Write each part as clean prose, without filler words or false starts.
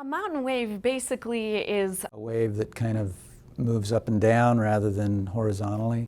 A mountain wave basically is A wave that kind of moves up and down rather than horizontally.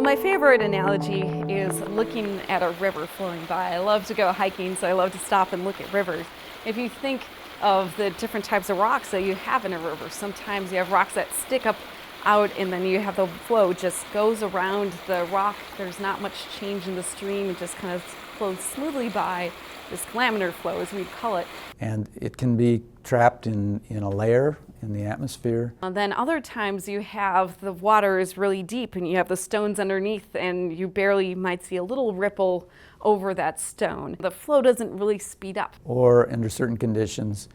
well, my favorite analogy is looking at a river flowing by. I love to go hiking, so I love to stop and look at rivers. If you think of the different types of rocks that you have in a river, sometimes you have rocks that stick up out and then you have the flow just goes around the rock. There's not much change in the stream. It just kind of flows smoothly by, this laminar flow as we'd call it. And it can be trapped in a layer in the atmosphere. And then other times you have the water is really deep and you have the stones underneath and you barely might see a little ripple over that stone. The flow doesn't really speed up. Or under certain conditions,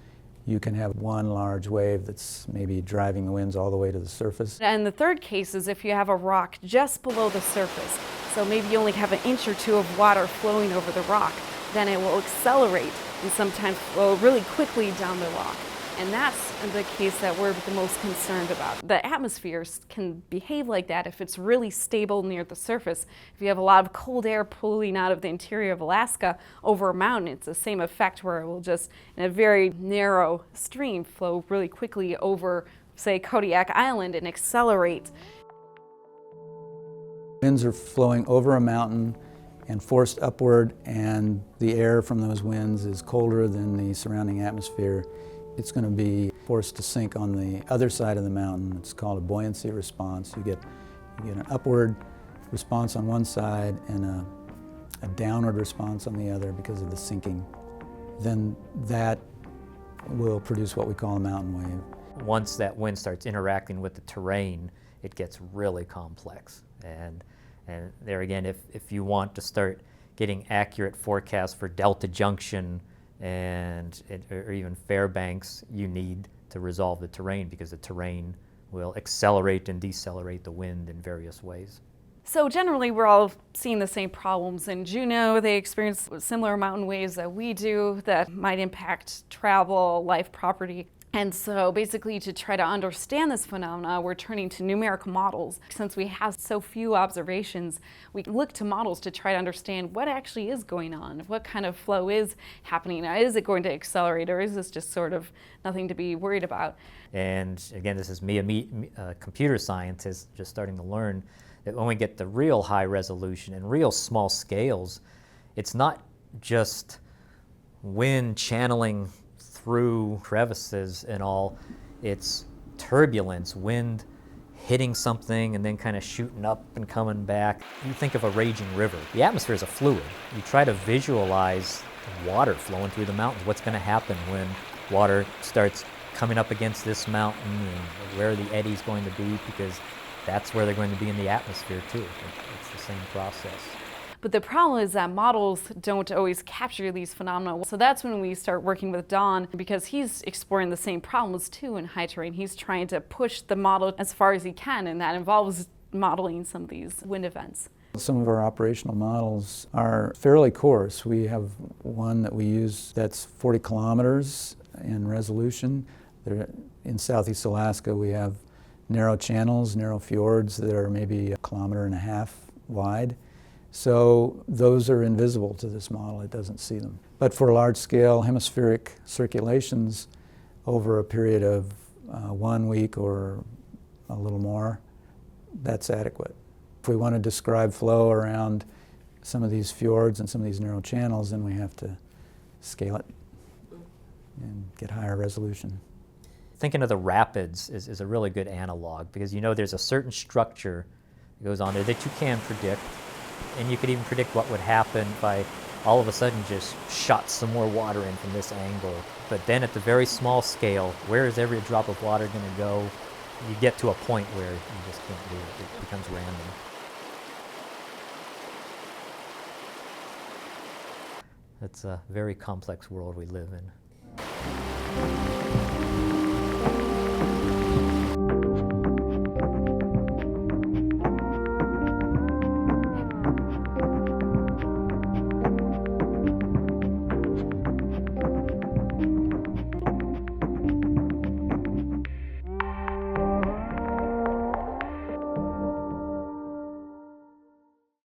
you can have one large wave that's maybe driving the winds all the way to the surface. And the third case is if you have a rock just below the surface. So maybe you only have an inch or two of water flowing over the rock, then it will accelerate and sometimes flow really quickly down the rock. And that's the case that we're the most concerned about. The atmospheres can behave like that if it's really stable near the surface. If you have a lot of cold air pulling out of the interior of Alaska over a mountain, it's the same effect where it will just, in a very narrow stream, flow really quickly over, say, Kodiak Island and accelerate. Winds are flowing over a mountain and forced upward, and the air from those winds is colder than the surrounding atmosphere. It's going to be forced to sink on the other side of the mountain. It's called a buoyancy response. You get an upward response on one side and a downward response on the other because of the sinking. Then that will produce what we call a mountain wave. Once that wind starts interacting with the terrain, it gets really complex. And there again, if you want to start getting accurate forecasts for Delta Junction or even Fairbanks, you need to resolve the terrain because the terrain will accelerate and decelerate the wind in various ways. So generally we're all seeing the same problems. In Juneau, they experience similar mountain waves that we do that might impact travel, life, property. And so basically to try to understand this phenomena, we're turning to numerical models. Since we have so few observations, we look to models to try to understand what actually is going on, what kind of flow is happening. Is it going to accelerate or is this just sort of nothing to be worried about? And again, this is me, a computer scientist, just starting to learn that when we get the real high resolution and real small scales, it's not just wind channeling through crevices and all, it's turbulence, wind hitting something and then kind of shooting up and coming back. You think of a raging river. The atmosphere is a fluid. You try to visualize water flowing through the mountains. What's going to happen when water starts coming up against this mountain and where the eddy's going to be, because that's where they're going to be in the atmosphere too. It's the same process. But the problem is that models don't always capture these phenomena. So that's when we start working with Don, because he's exploring the same problems too in high terrain. He's trying to push the model as far as he can, and that involves modeling some of these wind events. Some of our operational models are fairly coarse. We have one that we use that's 40 kilometers in resolution. In southeast Alaska, we have narrow channels, narrow fjords that are maybe 1.5 kilometers wide. So those are invisible to this model, it doesn't see them. But for large-scale hemispheric circulations over a period of 1 week or a little more, that's adequate. If we want to describe flow around some of these fjords and some of these narrow channels, then we have to scale it and get higher resolution. Thinking of the rapids is a really good analog, because you know there's a certain structure that goes on there that you can predict. And you could even predict what would happen if I all of a sudden just shot some more water in from this angle. But then at the very small scale, where is every drop of water going to go? You get to a point where you just can't do it. It becomes random. It's a very complex world we live in.